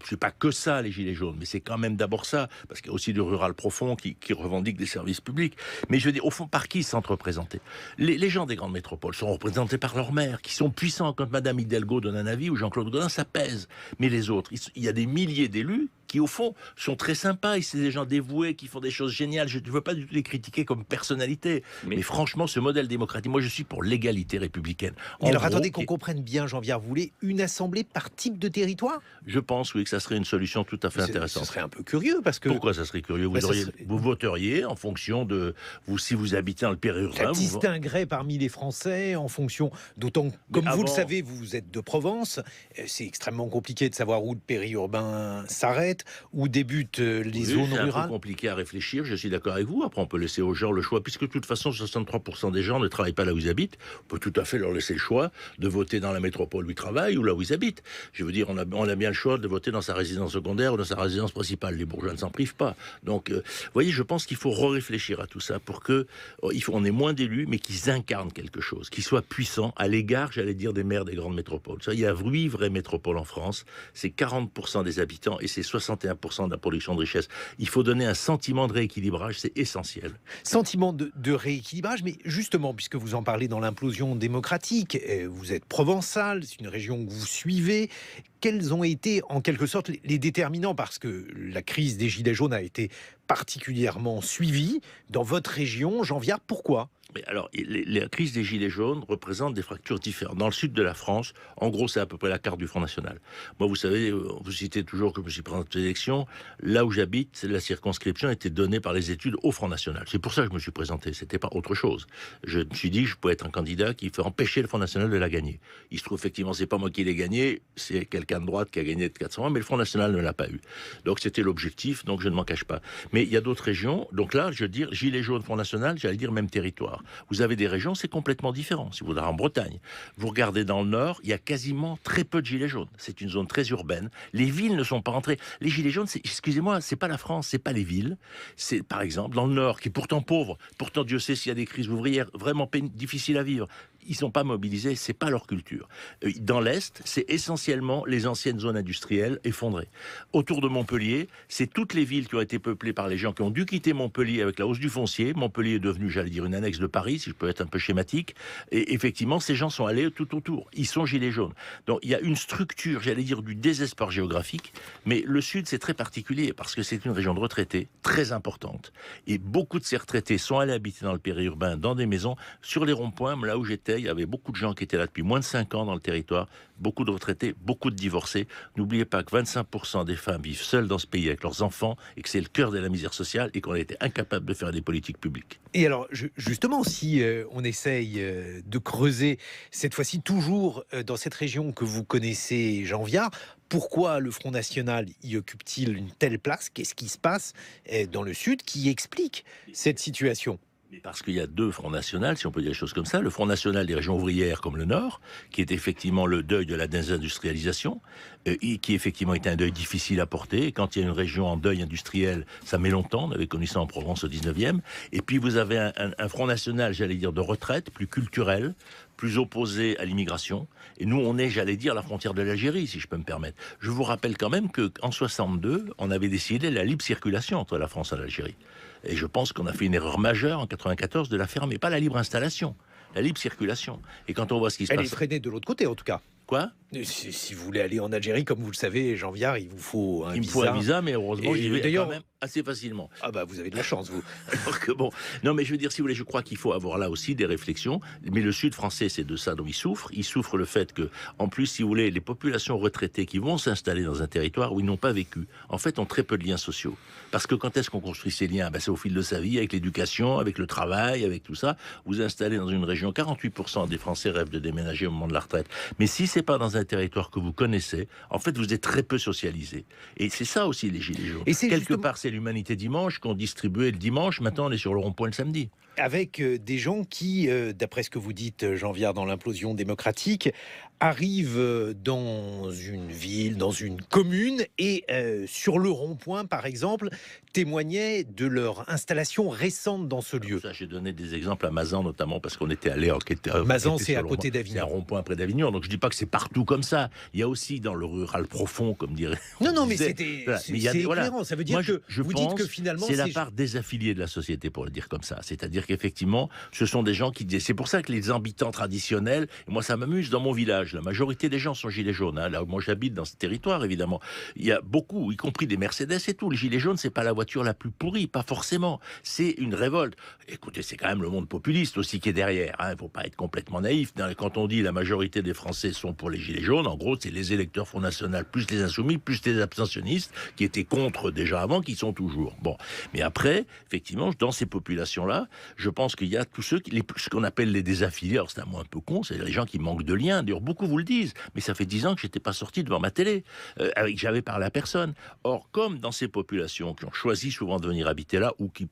c'est pas que ça, les gilets jaunes, mais c'est quand même d'abord ça, parce qu'il y a aussi du rural profond qui revendique des services publics. Mais je veux dire, au fond, par qui ils sont représentés ? Les gens des grandes métropoles sont représentés par leurs maires, qui sont puissants. Quand Madame Hidalgo donne un avis, ou Jean-Claude Gaudin, ça pèse. Mais les autres, il y a des milliers d'élus qui, au fond, sont très sympas. C'est des gens dévoués qui font des choses géniales. Je ne veux pas du tout les critiquer comme personnalité. Mais franchement, ce modèle démocratique, moi, je suis pour l'égalité républicaine. Alors, attendez qu'on comprenne bien, Jean Viard. Vous voulez une assemblée par type de territoire ? Je pense, oui, que ça serait une solution tout à fait intéressante. Ce serait un peu curieux, parce que... Pourquoi ça serait curieux ? Vous voteriez en fonction de... si vous habitez dans le périurbain... Ça distinguerait parmi les Français en fonction... D'autant, comme vous le savez, vous êtes de Provence. C'est extrêmement compliqué de savoir où le périurbain s'arrête, où débutent les zones rurales. C'est un peu compliqué à réfléchir, je suis d'accord avec vous. Après, on peut laisser aux gens le choix, puisque de toute façon, 63% des gens ne travaillent pas là où ils habitent. On peut tout à fait leur laisser le choix de voter dans la métropole où ils travaillent ou là où ils habitent. Je veux dire, on a bien le choix de voter dans sa résidence secondaire ou dans sa résidence principale. Les bourgeois ne s'en privent pas. Donc, vous voyez, je pense qu'il faut réfléchir à tout ça pour que on ait moins d'élus, mais qu'ils incarnent quelque chose, qu'ils soient puissants à l'égard, j'allais dire, des maires des grandes métropoles. Ça, il y a 8 vraies métropoles en France. C'est 40% des habitants et c'est 61% de la production de richesse. Il faut donner un sentiment de rééquilibrage, c'est essentiel. Sentiment de rééquilibrage, mais justement, puisque vous en parlez dans l'implosion démocratique, vous êtes provençal, c'est une région que vous suivez. Quels ont été, en quelque sorte, les déterminants ? Parce que la crise des Gilets jaunes a été particulièrement suivie. Dans votre région, Jean Viard, pourquoi ? Mais alors, la crise des Gilets jaunes représente des fractures différentes. Dans le sud de la France, en gros, c'est à peu près la carte du Front National. Moi, vous savez, vous citez toujours que je me suis présenté aux élections. Là où j'habite, la circonscription était donnée par les études au Front National. C'est pour ça que je me suis présenté. C'était pas autre chose. Je me suis dit que je pouvais être un candidat qui fait empêcher le Front National de la gagner. Il se trouve effectivement, c'est pas moi qui l'ai gagné, c'est quelqu'un de droite qui a gagné de 400 ans, mais le Front National ne l'a pas eu. Donc c'était l'objectif, donc je ne m'en cache pas. Mais il y a d'autres régions. Donc là, je veux dire, Gilets jaunes, Front National, j'allais dire même territoire. Vous avez des régions, c'est complètement différent. Si vous allez en Bretagne, vous regardez dans le nord, il y a quasiment très peu de gilets jaunes. C'est une zone très urbaine. Les villes ne sont pas entrées. Les gilets jaunes, excusez-moi, c'est pas la France, c'est pas les villes. C'est par exemple dans le nord, qui est pourtant pauvre, pourtant Dieu sait s'il y a des crises ouvrières vraiment difficiles à vivre. Ils sont pas mobilisés, c'est pas leur culture. Dans l'Est, c'est essentiellement les anciennes zones industrielles effondrées. Autour de Montpellier, c'est toutes les villes qui ont été peuplées par les gens qui ont dû quitter Montpellier avec la hausse du foncier. Montpellier est devenu, j'allais dire, une annexe de Paris, si je peux être un peu schématique. Et effectivement, ces gens sont allés tout autour. Ils sont gilets jaunes. Donc il y a une structure, j'allais dire, du désespoir géographique. Mais le Sud, c'est très particulier parce que c'est une région de retraités très importante. Et beaucoup de ces retraités sont allés habiter dans le périurbain, dans des maisons, sur les ronds-points, là où j'étais. Il y avait beaucoup de gens qui étaient là depuis moins de 5 ans dans le territoire, beaucoup de retraités, beaucoup de divorcés. N'oubliez pas que 25% des femmes vivent seules dans ce pays avec leurs enfants et que c'est le cœur de la misère sociale et qu'on a été incapable de faire des politiques publiques. Et alors, justement, si on essaye de creuser, cette fois-ci toujours dans cette région que vous connaissez, Jean Viard, pourquoi le Front National y occupe-t-il une telle place? Qu'est-ce qui se passe dans le Sud qui explique cette situation? Parce qu'il y a deux Fronts nationaux, si on peut dire des choses comme ça. Le Front national des régions ouvrières comme le Nord, qui est effectivement le deuil de la désindustrialisation, et qui effectivement est un deuil difficile à porter. Et quand il y a une région en deuil industriel, ça met longtemps. On avait connu ça en Provence au 19e. Et puis vous avez un Front national, j'allais dire, de retraite, plus culturel, plus opposé à l'immigration. Et nous, on est, j'allais dire, à la frontière de l'Algérie, si je peux me permettre. Je vous rappelle quand même qu'en 62, on avait décidé la libre circulation entre la France et l'Algérie. Et je pense qu'on a fait une erreur majeure en 94 de la fermer. Pas la libre installation, la libre circulation. Et quand on voit ce qui se passe... Elle est freinée de l'autre côté, en tout cas. Quoi ? Si vous voulez aller en Algérie, comme vous le savez, Jean Viard, il vous faut un visa. Il me faut un visa, mais heureusement, j'y vais d'ailleurs quand même assez facilement. Ah bah vous avez de la chance, vous. Alors que bon, non mais je veux dire, si vous voulez, je crois qu'il faut avoir là aussi des réflexions. Mais le Sud français, c'est de ça dont il souffre. Il souffre le fait que, en plus, si vous voulez, les populations retraitées qui vont s'installer dans un territoire où ils n'ont pas vécu, en fait, ont très peu de liens sociaux. Parce que quand est-ce qu'on construit ces liens ? C'est au fil de sa vie, avec l'éducation, avec le travail, avec tout ça. Vous installez dans une région, 48% des Français rêvent de déménager au moment de la retraite. Mais si c'est pas dans un territoire que vous connaissez, en fait, vous êtes très peu socialisé. Et c'est ça aussi les Gilets jaunes. Et c'est quelque justement... part, c'est l'Humanité dimanche qu'on distribuait le dimanche. Maintenant, on est sur le rond-point le samedi. Avec des gens qui, d'après ce que vous dites, Jean Viard, dans l'implosion démocratique, arrivent dans une ville, dans une commune, et sur le rond-point, par exemple, témoignaient de leur installation récente dans ce lieu. Ça, j'ai donné des exemples à Mazan, notamment parce qu'on était allé... Mazan, c'est à côté d'Avignon. C'est un rond-point près d'Avignon, donc je dis pas que c'est partout comme ça. Il y a aussi dans le rural profond, comme dirait... Non, mais c'est éclairant. Ça veut dire que vous dites que finalement... C'est la part désaffiliée de la société, pour le dire comme ça. C'est-à-dire qu'effectivement, ce sont des gens qui disent... C'est pour ça que les habitants traditionnels, et moi ça m'amuse, dans mon village, la majorité des gens sont gilets jaunes. Là où moi j'habite, dans ce territoire, évidemment, il y a beaucoup, y compris des Mercedes et tout. Les gilets jaunes, c'est pas la voiture la plus pourrie, pas forcément. C'est une révolte. Écoutez, c'est quand même le monde populiste aussi qui est derrière. Il ne faut pas être complètement naïf. Quand on dit la majorité des Français sont pour les gilets jaunes, en gros, c'est les électeurs Front National, plus les insoumis, plus les abstentionnistes, qui étaient contre déjà avant, qui sont toujours. Bon. Mais après, effectivement, dans ces populations-là, je pense qu'il y a tous ceux, ce qu'on appelle les désaffiliés. Alors c'est un mot un peu con, c'est les gens qui manquent de liens. D'ailleurs, beaucoup vous le disent. Mais ça fait 10 ans que j'étais pas sorti devant ma télé, j'avais parlé à personne. Or, comme dans ces populations qui ont choisi souvent de venir habiter là, ou qui,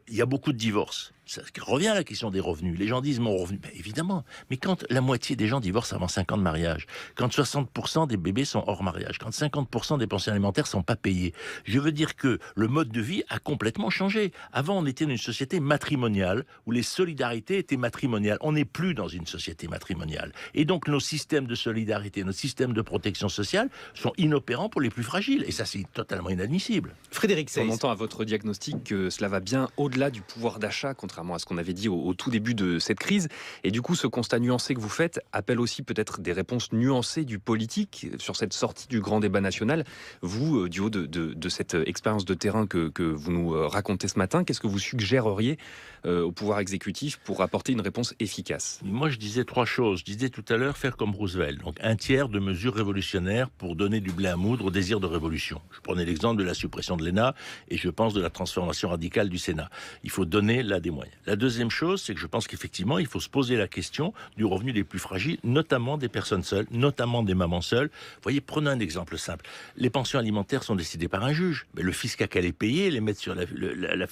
il y a beaucoup de divorces. Ça revient à la question des revenus. Les gens disent mon revenu. Ben, évidemment. Mais quand la moitié des gens divorcent avant 5 ans de mariage, quand 60% des bébés sont hors mariage, quand 50% des pensions alimentaires sont pas payées, je veux dire que le mode de vie a complètement changé. Avant, on était dans une société matrimoniale où les solidarités étaient matrimoniales. On n'est plus dans une société matrimoniale. Et donc, nos systèmes de solidarité, nos systèmes de protection sociale sont inopérants pour les plus fragiles. Et ça, c'est totalement inadmissible. Frédéric Seyss. On entend à votre diagnostic que cela va bien au-delà du pouvoir d'achat, contrairement à ce qu'on avait dit au tout début de cette crise. Et du coup, ce constat nuancé que vous faites appelle aussi peut-être des réponses nuancées du politique sur cette sortie du grand débat national. Vous, du haut de cette expérience de terrain que vous nous racontez ce matin, qu'est-ce que vous suggéreriez au pouvoir exécutif pour apporter une réponse efficace? Moi, je disais 3 choses. Je disais tout à l'heure faire comme Roosevelt, donc un tiers de mesures révolutionnaires pour donner du blé à moudre au désir de révolution. Je prenais l'exemple de la suppression de l'ENA et je pense de la transformation radicale du Sénat. Il faut donner là des moyens. La deuxième chose, c'est que je pense qu'effectivement, il faut se poser la question du revenu des plus fragiles, notamment des personnes seules, notamment des mamans seules. Vous voyez, prenons un exemple simple. Les pensions alimentaires sont décidées par un juge. Mais le fisc a qu'à les payer et les mettre sur la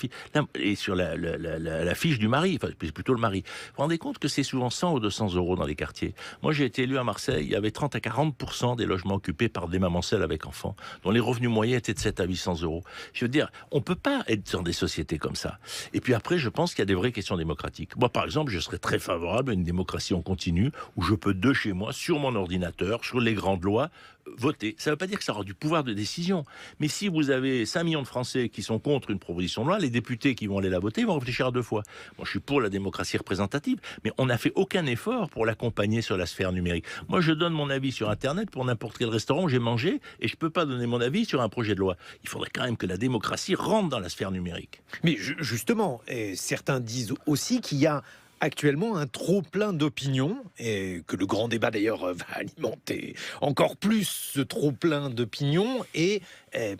fiche du mari, enfin c'est plutôt le mari. Vous vous rendez compte que c'est souvent 100 ou 200 euros dans les quartiers. Moi, j'ai été élu à Marseille, il y avait 30 à 40% des logements occupés par des mamans seules avec enfants, dont les revenus moyens étaient de 7 à 800 euros. Je veux dire, on peut pas être dans des sociétés comme ça. Et puis après, je pense qu'il y a des vraies questions démocratiques. Moi, par exemple, je serais très favorable à une démocratie en continu, où je peux de chez moi, sur mon ordinateur, sur les grandes lois, voter. Ça ne veut pas dire que ça aura du pouvoir de décision. Mais si vous avez 5 millions de Français qui sont contre une proposition de loi, les députés qui vont aller la voter vont réfléchir à 2 fois. Moi, je suis pour la démocratie représentative, mais on n'a fait aucun effort pour l'accompagner sur la sphère numérique. Moi, je donne mon avis sur Internet pour n'importe quel restaurant où j'ai mangé et je ne peux pas donner mon avis sur un projet de loi. Il faudrait quand même que la démocratie rentre dans la sphère numérique. Mais justement, certains disent aussi qu'il y a actuellement un trop-plein d'opinions, et que le grand débat d'ailleurs va alimenter encore plus ce trop-plein d'opinions, et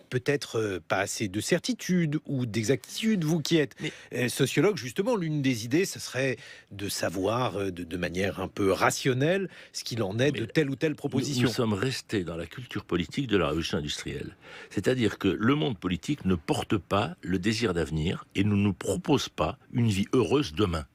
peut-être pas assez de certitude ou d'exactitude. Vous qui êtes sociologue, justement, l'une des idées, ce serait de savoir de manière un peu rationnelle ce qu'il en est de telle ou telle proposition. Nous sommes restés dans la culture politique de la révolution industrielle. C'est-à-dire que le monde politique ne porte pas le désir d'avenir et ne nous propose pas une vie heureuse demain.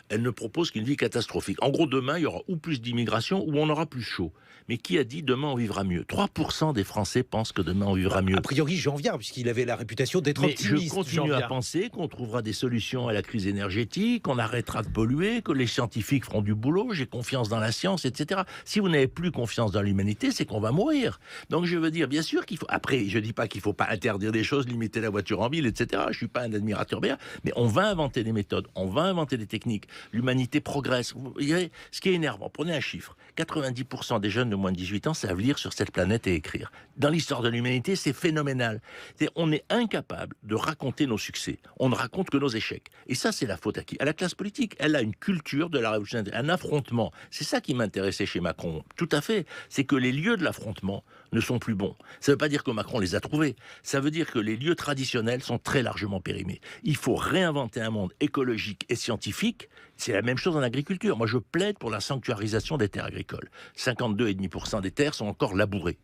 Elle ne propose qu'une vie catastrophique. En gros, demain, il y aura ou plus d'immigration ou on aura plus chaud. Mais qui a dit demain on vivra mieux? 3% des Français pensent que demain on vivra mieux. A priori, Jean Viard, puisqu'il avait la réputation d'être optimiste. Je continue à penser qu'on trouvera des solutions à la crise énergétique, qu'on arrêtera de polluer, que les scientifiques feront du boulot, j'ai confiance dans la science, etc. Si vous n'avez plus confiance dans l'humanité, c'est qu'on va mourir. Donc je veux dire, bien sûr qu'il faut... Après, je ne dis pas qu'il ne faut pas interdire des choses, limiter la voiture en ville, etc. Je ne suis pas un admirateur bien, mais on va inventer des méthodes, on va inventer des techniques. L'humanité progresse. Vous voyez, ce qui est énervant, prenez un chiffre. 90% des jeunes de moins de 18 ans savent lire sur cette planète et écrire. Dans l'histoire de l'humanité, c'est phénoménal. On est incapable de raconter nos succès. On ne raconte que nos échecs. Et ça, c'est la faute à qui? À la classe politique. Elle a une culture de la révolution, un affrontement. C'est ça qui m'intéressait chez Macron. Tout à fait. C'est que les lieux de l'affrontement ne sont plus bons. Ça ne veut pas dire que Macron les a trouvés. Ça veut dire que les lieux traditionnels sont très largement périmés. Il faut réinventer un monde écologique et scientifique. C'est la même chose en agriculture. Moi, je plaide pour la sanctuarisation des terres agricoles. 52,5% des terres sont encore labourées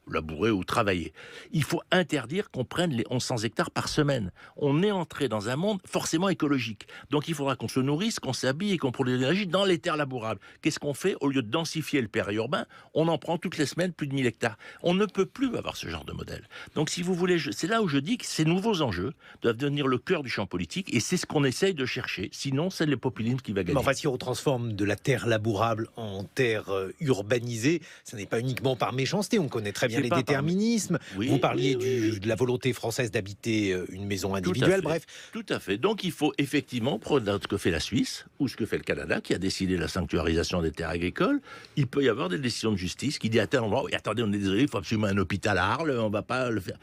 ou travaillées. Il faut interdire qu'on prenne les 1100 hectares par semaine. On est entré dans un monde forcément écologique. Donc, il faudra qu'on se nourrisse, qu'on s'habille et qu'on produise de l'énergie dans les terres labourables. Qu'est-ce qu'on fait? Au lieu de densifier le périurbain, on en prend toutes les semaines plus de 1000 hectares. On ne peut plus avoir ce genre de modèle. Donc, si vous voulez, c'est là où je dis que ces nouveaux enjeux doivent devenir le cœur du champ politique et c'est ce qu'on essaye de chercher. Sinon, c'est le populisme qui va gagner. Enfin, si on transforme de la terre labourable en terre urbanisée, ce n'est pas uniquement par méchanceté. On connaît très bien les déterminismes. Vous parliez de la volonté française d'habiter une maison individuelle, bref. Tout à fait. Donc il faut effectivement prendre ce que fait la Suisse ou ce que fait le Canada, qui a décidé la sanctuarisation des terres agricoles. Il peut y avoir des décisions de justice qui disent à tel endroit, oui, attendez, on est désolé, il faut absolument un hôpital à Arles, on ne va pas le faire.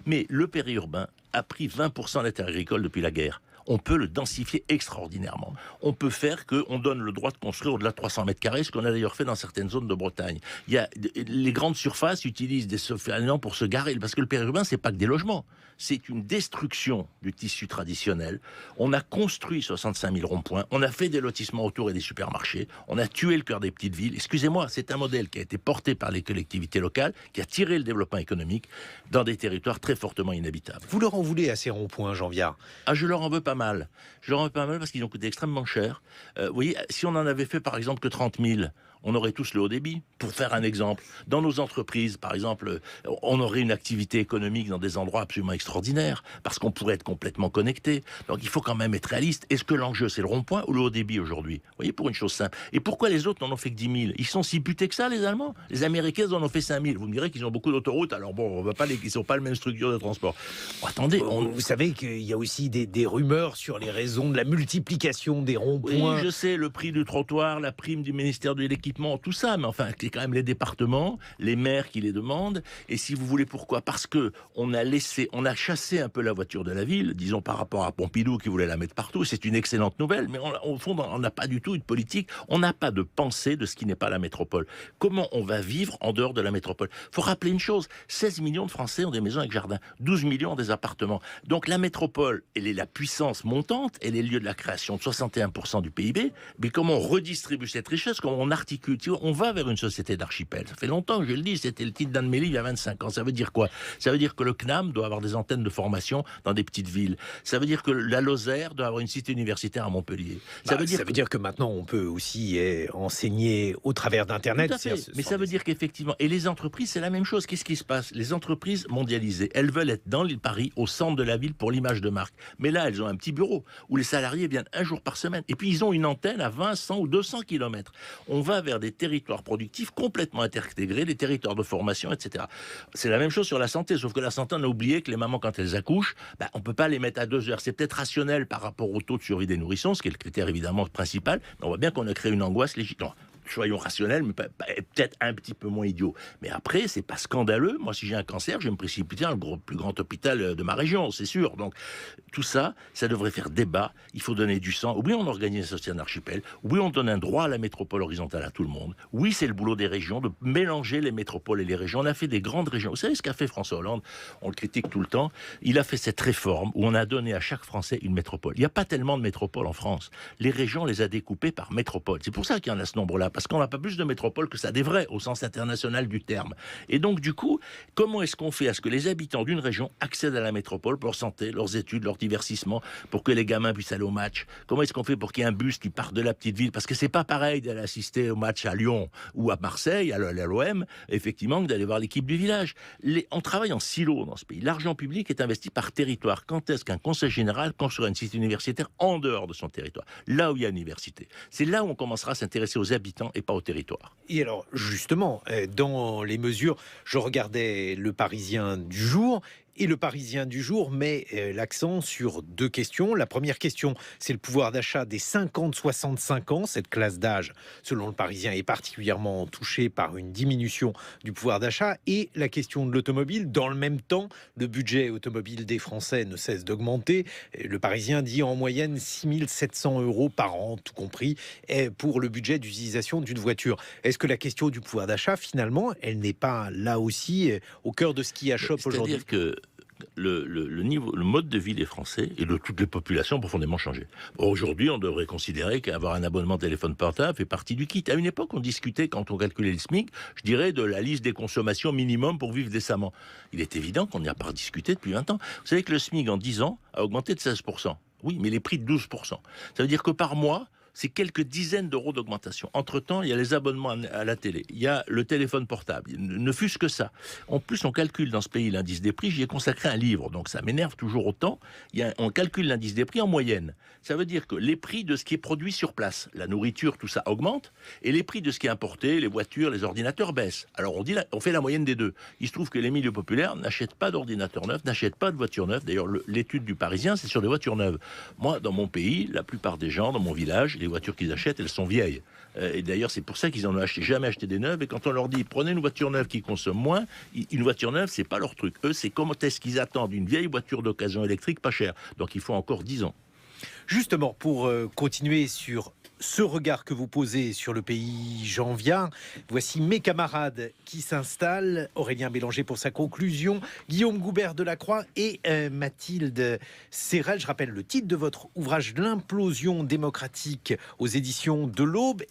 Mais le périurbain a pris 20% des terres agricoles depuis la guerre. On peut le densifier extraordinairement. On peut faire qu'on donne le droit de construire au-delà de 300 mètres carrés, ce qu'on a d'ailleurs fait dans certaines zones de Bretagne. Les grandes surfaces utilisent des soffianants pour se garer, parce que le périurbain, c'est pas que des logements. C'est une destruction du tissu traditionnel. On a construit 65 000 ronds-points, on a fait des lotissements autour et des supermarchés, on a tué le cœur des petites villes. Excusez-moi, c'est un modèle qui a été porté par les collectivités locales, qui a tiré le développement économique dans des territoires très fortement inhabitables. Vous leur en voulez à ces ronds-points, Jean Viard? Je leur en veux pas mal. Je leur en veux pas mal parce qu'ils ont coûté extrêmement cher. Vous voyez, si on en avait fait par exemple que 30 000, on aurait tous le haut débit. Pour faire un exemple, dans nos entreprises, par exemple, on aurait une activité économique dans des endroits absolument extraordinaires, parce qu'on pourrait être complètement connecté. Donc il faut quand même être réaliste. Est-ce que l'enjeu, c'est le rond-point ou le haut débit aujourd'hui? Vous voyez, pour une chose simple. Et pourquoi les autres n'en ont fait que 10 000? Ils sont si butés que ça, les Allemands? Les Américains, ils en ont fait 5 000. Vous me direz qu'ils ont beaucoup d'autoroutes, alors bon, on va pas ils n'ont pas la même structure de transport. Bon, attendez, vous savez qu'il y a aussi des rumeurs sur les raisons de la multiplication des ronds-points. Oui, je sais, le prix du trottoir, la prime du ministère de l'équipement, équipements, tout ça, mais enfin, c'est quand même les départements, les maires qui les demandent. Et si vous voulez, pourquoi ? Parce que on a chassé un peu la voiture de la ville, disons par rapport à Pompidou qui voulait la mettre partout. C'est une excellente nouvelle, mais au fond, on n'a pas du tout une politique, on n'a pas de pensée de ce qui n'est pas la métropole. Comment on va vivre en dehors de la métropole ? Il faut rappeler une chose, 16 millions de Français ont des maisons avec jardin, 12 millions ont des appartements. Donc la métropole, elle est la puissance montante, elle est le lieu de la création de 61% du PIB, mais comment on redistribue cette richesse, comment on articule, tu vois, on va vers une société d'archipel. Ça fait longtemps que je le dis, c'était le titre d'un de mes livres il y a 25 ans. Ça veut dire quoi ? Ça veut dire que le CNAM doit avoir des antennes de formation dans des petites villes. Ça veut dire que la Lozère doit avoir une cité universitaire à Montpellier. Ça veut dire que maintenant on peut aussi enseigner au travers d'Internet. Tout à fait. Mais ça veut dire qu'effectivement, et les entreprises, c'est la même chose. Qu'est-ce qui se passe ? Les entreprises mondialisées, elles veulent être dans l'île Paris, au centre de la ville pour l'image de marque. Mais là, elles ont un petit bureau où les salariés viennent un jour par semaine. Et puis, ils ont une antenne à 20, 100 ou 200 kilomètres. On va vers des territoires productifs complètement intégrés, des territoires de formation, etc. C'est la même chose sur la santé, sauf que la santé, on a oublié que les mamans, quand elles accouchent, on ne peut pas les mettre à 2 heures. C'est peut-être rationnel par rapport au taux de survie des nourrissons, ce qui est le critère évidemment principal, mais on voit bien qu'on a créé une angoisse légitime. Soyons rationnels, mais peut-être un petit peu moins idiots. Mais après, c'est pas scandaleux. Moi, si j'ai un cancer, je vais me précipiter dans le plus grand hôpital de ma région, c'est sûr. Donc, tout ça, ça devrait faire débat. Il faut donner du sang. Oui, on organise une société d'archipel. Oui, on donne un droit à la métropole horizontale à tout le monde. Oui, c'est le boulot des régions de mélanger les métropoles et les régions. On a fait des grandes régions. Vous savez ce qu'a fait François Hollande ? On le critique tout le temps. Il a fait cette réforme où on a donné à chaque Français une métropole. Il n'y a pas tellement de métropoles en France. Les régions, on les a découpées par métropole. C'est pour ça qu'il y en a ce nombre-là. Parce qu'on n'a pas plus de métropoles que ça devrait, au sens international du terme. Et donc, du coup, comment est-ce qu'on fait à ce que les habitants d'une région accèdent à la métropole pour leur santé, leurs études, leur divertissement, pour que les gamins puissent aller au match ? Comment est-ce qu'on fait pour qu'il y ait un bus qui parte de la petite ville ? Parce que c'est pas pareil d'aller assister au match à Lyon ou à Marseille, à l'OM, effectivement, que d'aller voir l'équipe du village. On travaille en silo dans ce pays. L'argent public est investi par territoire. Quand est-ce qu'un conseil général construira une cité universitaire en dehors de son territoire ? Là où il y a une université. C'est là où on commencera à s'intéresser aux habitants et pas aux territoire. Et alors, justement, dans les mesures, je regardais le Parisien du jour. Et le Parisien du jour met l'accent sur 2 questions. La première question, c'est le pouvoir d'achat des 50-65 ans. Cette classe d'âge, selon le Parisien, est particulièrement touchée par une diminution du pouvoir d'achat. Et la question de l'automobile. Dans le même temps, le budget automobile des Français ne cesse d'augmenter. Le Parisien dit en moyenne 6 700 € par an, tout compris, pour le budget d'utilisation d'une voiture. Est-ce que la question du pouvoir d'achat, finalement, elle n'est pas là aussi au cœur de ce qui achoppe aujourd'hui ? C'est-à-dire que le mode de vie des Français et de toutes les populations ont profondément changé. Aujourd'hui, on devrait considérer qu'avoir un abonnement téléphone portable fait partie du kit. À une époque, on discutait, quand on calculait le SMIC, je dirais, de la liste des consommations minimum pour vivre décemment. Il est évident qu'on n'y a pas discuté depuis 20 ans. Vous savez que le SMIC, en 10 ans, a augmenté de 16%. Oui, mais les prix de 12%. Ça veut dire que par mois, c'est quelques dizaines d'euros d'augmentation. Entre-temps, il y a les abonnements à la télé, il y a le téléphone portable, ne fût-ce que ça. En plus, on calcule dans ce pays l'indice des prix, j'y ai consacré un livre, donc ça m'énerve toujours autant. On calcule l'indice des prix en moyenne. Ça veut dire que les prix de ce qui est produit sur place, la nourriture, tout ça augmente, et les prix de ce qui est importé, les voitures, les ordinateurs baissent. Alors on fait la moyenne des deux. Il se trouve que les milieux populaires n'achètent pas d'ordinateurs neufs, n'achètent pas de voitures neuves. D'ailleurs, l'étude du Parisien, c'est sur des voitures neuves. Moi, dans mon pays, la plupart des gens, dans mon village, les voitures qu'ils achètent, elles sont vieilles. Et d'ailleurs, c'est pour ça qu'ils n'en ont jamais acheté des neuves. Et quand on leur dit, prenez une voiture neuve qui consomme moins, une voiture neuve, c'est pas leur truc. Eux, c'est comment est-ce qu'ils attendent une vieille voiture d'occasion électrique pas chère. Donc, il faut encore 10 ans. Justement, pour continuer sur ce regard que vous posez sur le pays Jean Viard, voici mes camarades qui s'installent. Aurélien Bélanger pour sa conclusion, Guillaume Goubert de la Croix et Mathilde Serrel. Je rappelle le titre de votre ouvrage, L'implosion démocratique aux éditions de l'Aube.